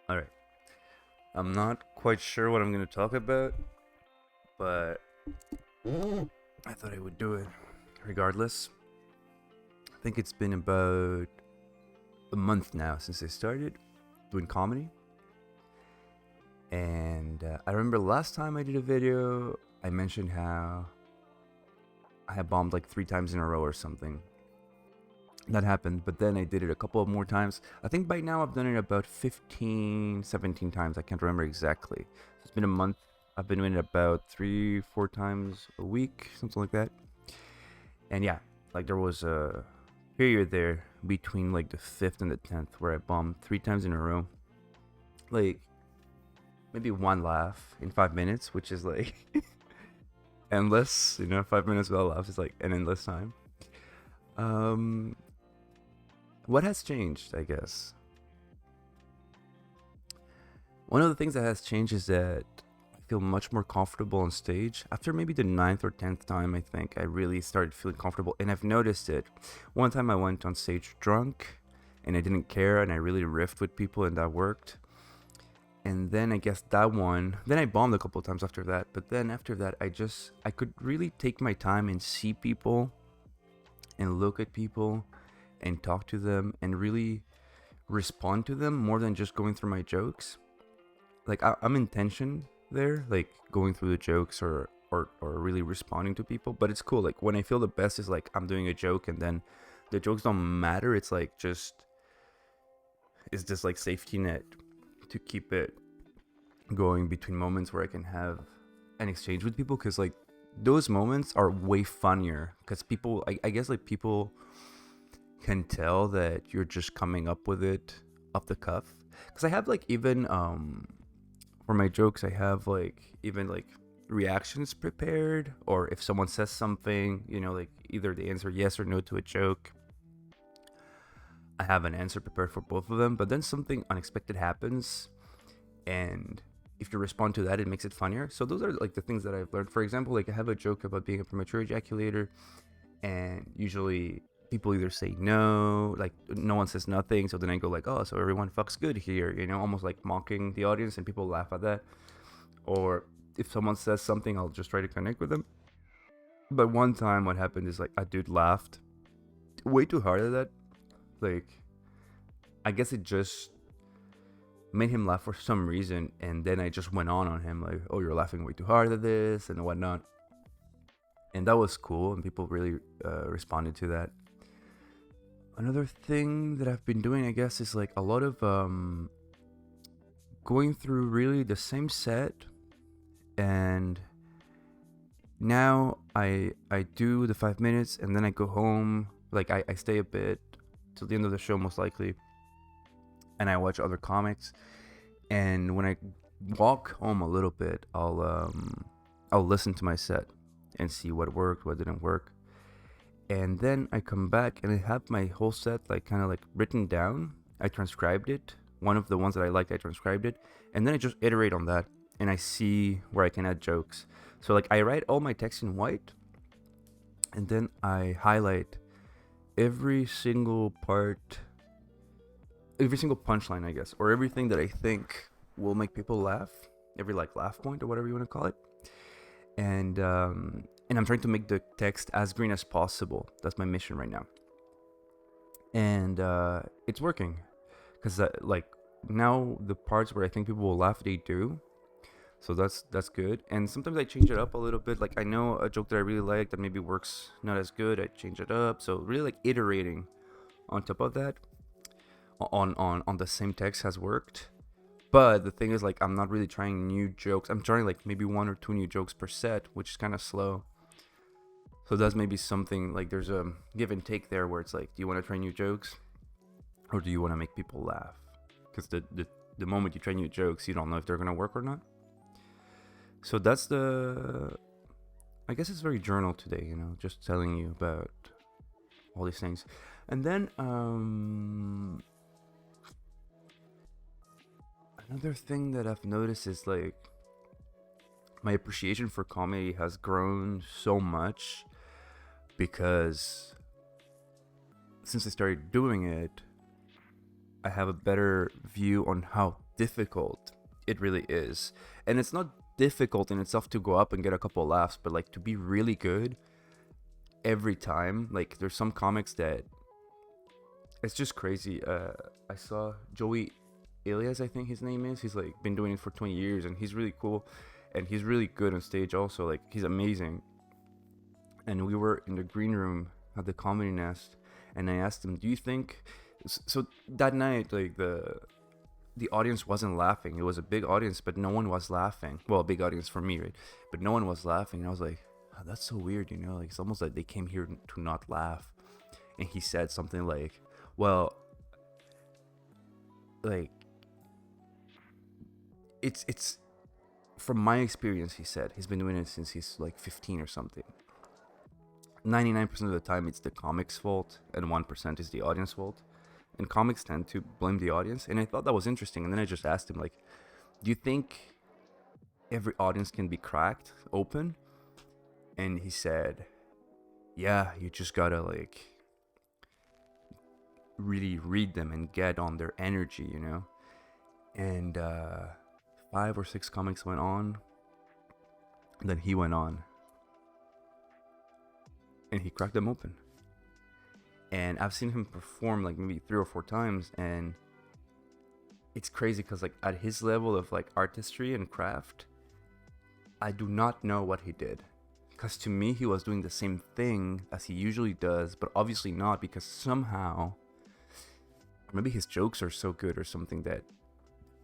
All right. I'm not quite sure what I'm going to talk about, but I thought I would do it regardless. I think it's been about a month now since I started doing comedy. And I remember last time I did a video, I mentioned how I had bombed like 3 times in a row or something. That happened, but then I did it a couple of more times. I think by now I've done it about 15, 17 times. I can't remember exactly. It's been a month. I've been doing it about 3, 4 times a week, something like that. And yeah, like there was a period there between like the 5th and the 10th where I bombed 3 times in a row. Like maybe one laugh in 5 minutes, which is like endless. 5 minutes without laughs is like an endless time. Um, what has changed, I guess? One of the things that has changed is that I feel much more comfortable on stage. After maybe the ninth or 10th time, I think I really started feeling comfortable. And I've noticed it. One time I went on stage drunk and I didn't care and I really riffed with people and that worked. And then I guess then I bombed a couple of times after that. But then after that, I could really take my time and see people and look at people and talk to them and really respond to them more than just going through my jokes. Like I'm in tension there, like going through the jokes or really responding to people. But it's cool. Like when I feel the best is like I'm doing a joke and then the jokes don't matter. It's just like safety net to keep it going between moments where I can have an exchange with people, because like those moments are way funnier because I guess like people can tell that you're just coming up with it off the cuff. Because I have like even for my jokes, I have like even like reactions prepared, or if someone says something, like either they answer yes or no to a joke, I have an answer prepared for both of them. But then something unexpected happens, and if you respond to that, it makes it funnier. So those are like the things that I've learned. For example, like I have a joke about being a premature ejaculator, and usually people either say no, like no one says nothing, so then I go like, oh, so everyone fucks good here, almost like mocking the audience, and people laugh at that. Or if someone says something, I'll just try to connect with them. But one time what happened is like a dude laughed way too hard at that. Like I guess it just made him laugh for some reason, and then I just went on him like, oh, you're laughing way too hard at this and whatnot. And that was cool, and people really responded to that. Another thing that I've been doing, I guess, is like a lot of going through really the same set, and now I do the 5 minutes and then I go home. Like I stay a bit till the end of the show most likely, and I watch other comics. And when I walk home a little bit, I'll listen to my set and see what worked, what didn't work. And then I come back and I have my whole set like kind of like written down. I transcribed it. One of the ones that I liked, I transcribed it, and then I just iterate on that, and I see where I can add jokes. So like I write all my text in white, and then I highlight every single part, every single punchline, I guess, or everything that I think will make people laugh, every like laugh point or whatever you want to call it. And I'm trying to make the text as green as possible. That's my mission right now, and it's working, because like now the parts where I think people will laugh, they do. So that's good. And sometimes I change it up a little bit. Like I know a joke that I really like that maybe works not as good, I change it up. So really like iterating on top of that on the same text has worked. But the thing is, like, I'm not really trying new jokes. I'm trying like maybe one or two new jokes per set, which is kind of slow. So that's maybe something like there's a give and take there, where it's like, do you want to try new jokes, or do you want to make people laugh? Because the moment you try new jokes, you don't know if they're gonna work or not. So that's the. I guess it's very journal today, just telling you about all these things. And then another thing that I've noticed is like my appreciation for comedy has grown so much, because since I started doing it, I have a better view on how difficult it really is. And it's not difficult in itself to go up and get a couple laughs, but like to be really good every time. Like there's some comics that it's just crazy. I saw Joey Elias, I think his name is. He's like been doing it for 20 years and he's really cool and he's really good on stage also. Like he's amazing. And we were in the green room at the Comedy Nest and I asked him, "Do you think so that night like the audience wasn't laughing. It was a big audience, but no one was laughing. Well, a big audience for me, right? But no one was laughing. And I was like, oh, that's so weird, you know? Like it's almost like they came here to not laugh." And he said something like, "Well, like it's from my experience," he said. He's been doing it since he's like 15 or something. 99% of the time it's the comic's fault and 1% is the audience fault. And comics tend to blame the audience. And I thought that was interesting. And then I just asked him, like, do you think every audience can be cracked open? And he said, yeah, you just gotta, like, really read them and get on their energy, you know? And 5 or 6 comics went on. Then he went on. And he cracked them open. And I've seen him perform like maybe 3 or 4 times, and it's crazy because like at his level of like artistry and craft, I do not know what he did. Because to me, he was doing the same thing as he usually does, but obviously not, because somehow, maybe his jokes are so good or something that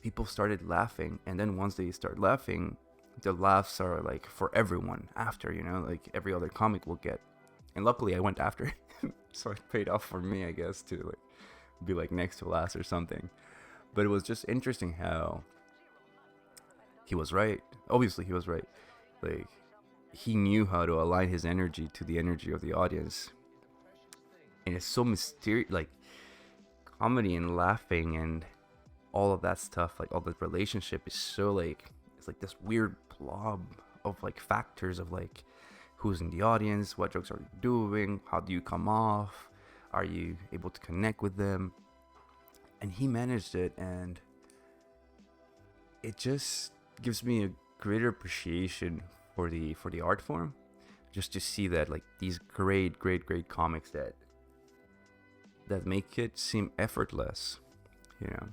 people started laughing, and then once they start laughing, the laughs are like for everyone after, you know, like every other comic will get. And luckily I went after him, so it paid off for me, I guess, to like be like next to last or something. But it was just interesting how he was right. Obviously he was right. Like he knew how to align his energy to the energy of the audience. And it's so mysterious, like comedy and laughing and all of that stuff, like all the relationship is so like, it's like this weird blob of like factors of like who's in the audience, what jokes are you doing, how do you come off, are you able to connect with them? And he managed it, and it just gives me a greater appreciation for the art form, just to see that like these great comics that make it seem effortless, you know.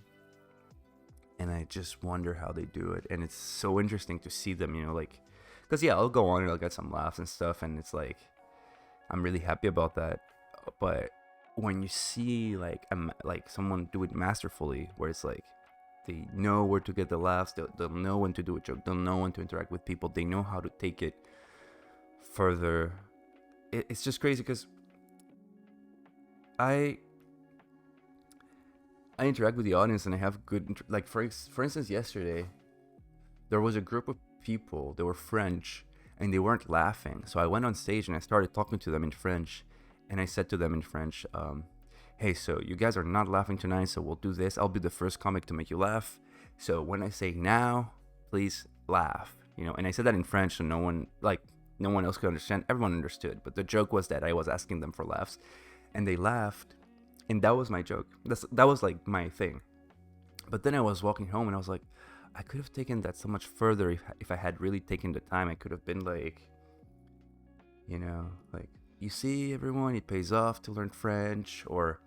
And I just wonder how they do it, and it's so interesting to see them, you know, like, because yeah, I'll go on and I'll get some laughs and stuff, and it's like I'm really happy about that. But when you see like someone do it masterfully, where it's like they know where to get the laughs, they'll know when to do a joke, they'll know when to interact with people, they know how to take it further. It's just crazy because I interact with the audience and I have good like for instance, yesterday there was a group of people, they were French and they weren't laughing, so I went on stage and I started talking to them in French, and I said to them in French, hey, so you guys are not laughing tonight, so we'll do this. I'll be the first comic to make you laugh, so when I say now, please laugh, you know. And I said that in French, so no one else could understand. Everyone understood, but the joke was that I was asking them for laughs, and they laughed, and that was my joke. That was like my thing. But then I was walking home and I was like, I could have taken that so much further if I had really taken the time. I could have been like, you know, like, you see, everyone, it pays off to learn French, or,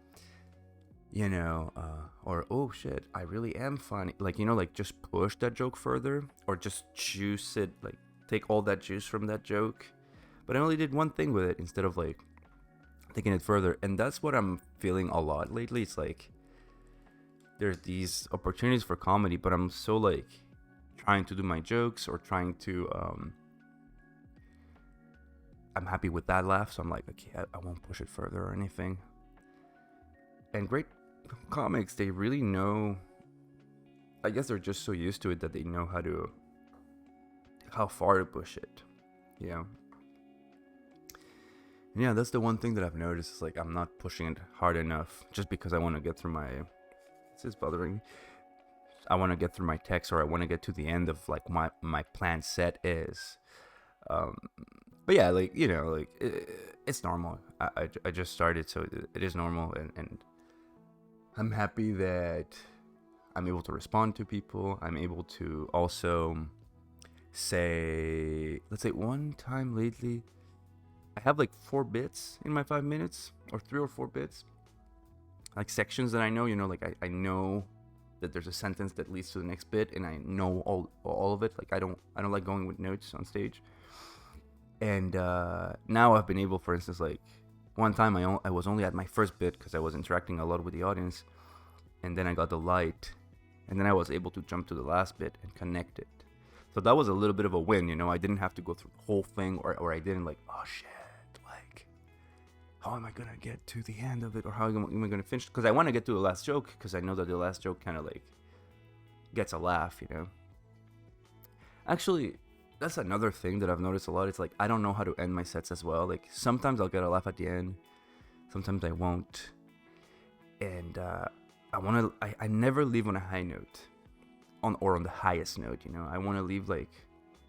you know, or, oh shit, I really am funny. Like, you know, like just push that joke further, or just juice it, like take all that juice from that joke. But I only did one thing with it instead of like taking it further. And that's what I'm feeling a lot lately. It's like, there's these opportunities for comedy, but I'm so like trying to do my jokes or trying to I'm happy with that laugh, so I'm like, okay, I won't push it further or anything. And great comics, they really know, I guess they're just so used to it that they know how far to push it, you know. And yeah, that's the one thing that I've noticed, is like I'm not pushing it hard enough just because I want to get through my, this is bothering me, I want to get through my text, or I want to get to the end of like my planned set is. But yeah, like, you know, like it's normal. I just started, so it is normal, and I'm happy that I'm able to respond to people. I'm able to also say, let's say one time lately, I have like 4 bits in my 5 minutes, or 3 or 4 bits, like sections that I know, like I know that there's a sentence that leads to the next bit, and I know all of it. Like I don't like going with notes on stage. And now I've been able, for instance, like one time I was only at my first bit because I was interacting a lot with the audience, and then I got the light, and then I was able to jump to the last bit and connect it. So that was a little bit of a win, I didn't have to go through the whole thing, or I didn't like, oh shit, like, how am I gonna get to the end of it, or how am I gonna finish? Because I want to get to the last joke, because I know that the last joke kind of like gets a laugh, Actually, that's another thing that I've noticed a lot. It's like I don't know how to end my sets as well. Like sometimes I'll get a laugh at the end, sometimes I won't, and I never leave on a high note, on the highest note. I want to leave like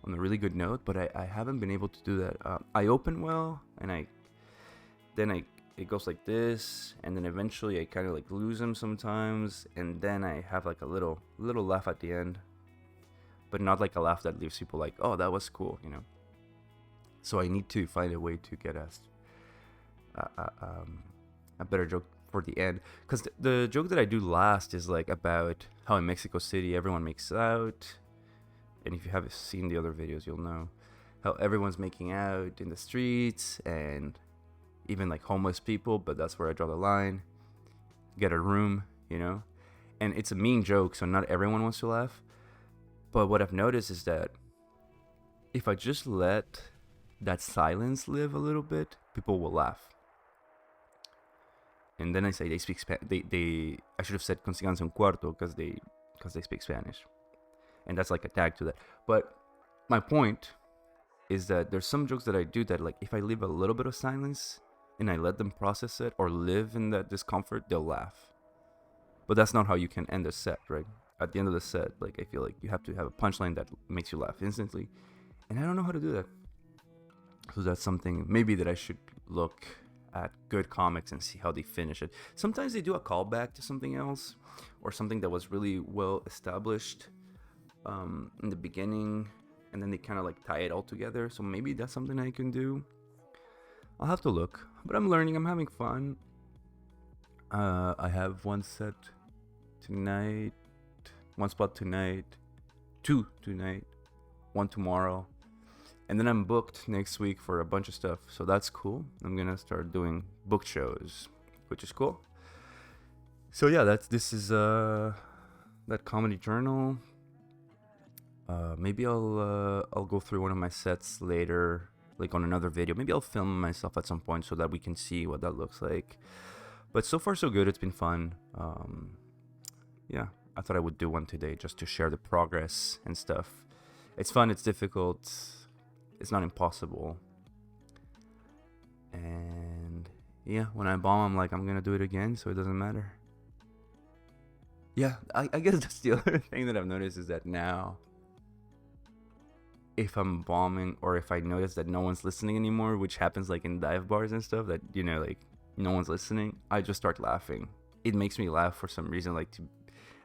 on a really good note, but I haven't been able to do that. I open well, and it goes like this, and then eventually I kind of like lose them sometimes, and then I have like a little laugh at the end, but not like a laugh that leaves people like, oh, that was cool, So I need to find a way to get a better joke for the end, because the joke that I do last is like about how in Mexico City everyone makes out, and if you haven't seen the other videos, you'll know how everyone's making out in the streets, and even like homeless people, but that's where I draw the line. Get a room, and it's a mean joke, so not everyone wants to laugh. But what I've noticed is that if I just let that silence live a little bit, people will laugh. And then I say they speak Spanish. I should have said consíganse un cuarto because they speak Spanish, and that's like a tag to that. But my point is that there's some jokes that I do that, like, if I leave a little bit of silence and I let them process it or live in that discomfort, they'll laugh. But that's not how you can end a set, right? At the end of the set, like, I feel like you have to have a punchline that makes you laugh instantly, and I don't know how to do that. So that's something maybe that I should look at good comics and see how they finish it. Sometimes they do a callback to something else, or something that was really well established in the beginning, and then they kind of like tie it all together. So maybe that's something I can do. I'll have to look, but I'm learning. I'm having fun. I have one set tonight, one spot tonight, 2 tonight, 1 tomorrow, and then I'm booked next week for a bunch of stuff, so that's cool. I'm gonna start doing book shows, which is cool. So yeah, this is that comedy journal. Maybe I'll go through one of my sets later, like on another video. Maybe I'll film myself at some point so that we can see what that looks like. But so far so good. It's been fun. Yeah, I thought I would do one today just to share the progress and stuff. It's fun, it's difficult, it's not impossible. And yeah, when I bomb, I'm like, I'm gonna do it again, so it doesn't matter. Yeah, I guess that's the other thing that I've noticed is that now, if I'm bombing, or if I notice that no one's listening anymore, which happens like in dive bars and stuff, that, like no one's listening, I just start laughing. It makes me laugh for some reason, like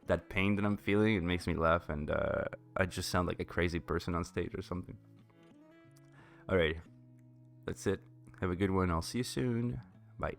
that pain that I'm feeling, it makes me laugh, and I just sound like a crazy person on stage or something. Alright, that's it. Have a good one. I'll see you soon. Bye.